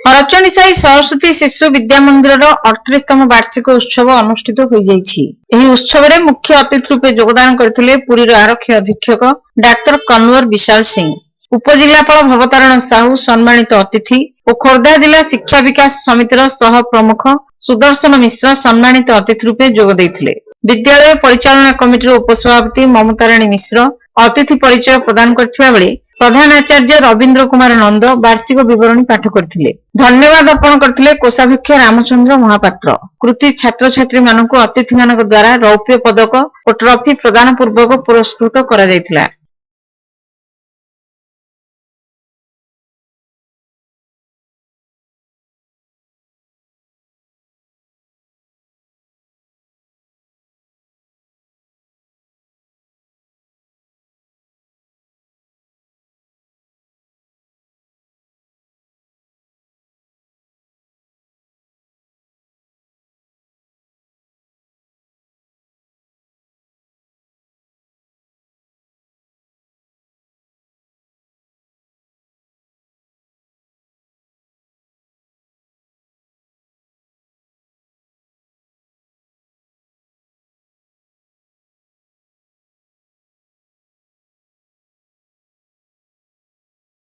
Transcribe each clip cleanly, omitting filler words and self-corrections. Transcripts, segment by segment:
हरचंडी साई सरस्वती शिशु विद्या मंदिर 38तम वार्षिक उत्सव अनुष्ठित हो जाइछि। एही उत्सव रे मुख्य अतिथि रूपे योगदान करथिले पुरीर आरक्षी अधीक्षक डाक्टर कन्वर विशाल सिंह, उपजिल्लापाल भवतारण साहू सम्मानित अतिथि और खोर्धा जिला शिक्षा विकास समितिर सह प्रमुख सुदर्शन मिश्र सम्मानित अतिथि रूपे जोग देइथिले। विद्यालय परिचालना कमिटीर उपसभापति ममताराणी मिश्र अतिथि परिचय प्रदान करथिबा बेले प्रधान आचार्य रवीन्द्र कुमार नंद वार्षिक विवरणी पाठ करथिले। धन्यवाद अर्पण करथिले कोषाध्यक्ष रामचंद्र महापात्र। कृति छात्र छात्री मानक अतिथि मानक द्वारा रौप्य पदक और ट्रॉफी प्रदान पूर्वक पुरस्कृत करा जायतिला।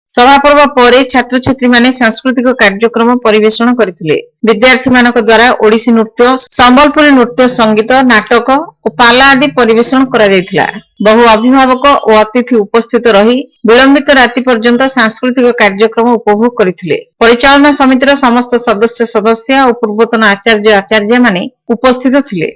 सभा पर्व पर छात्र छात्री माने सांस्कृतिक कार्यक्रम परिवेषण करथिले। विद्यार्थी मानक द्वारा ओडिसी नृत्य, संबलपुरी नृत्य, संगीत, नाटक और पाला आदि परिवेषण करा जायतिला। बहु अभिभावक और अतिथि उपस्थित रही विलंबित राति पर्यंत सांस्कृतिक कार्यक्रम उपभोग करथिले। परिचालना समितिर समस्त सदस्य और पूर्वतन आचार्य आचार्य माने उपस्थित थिले।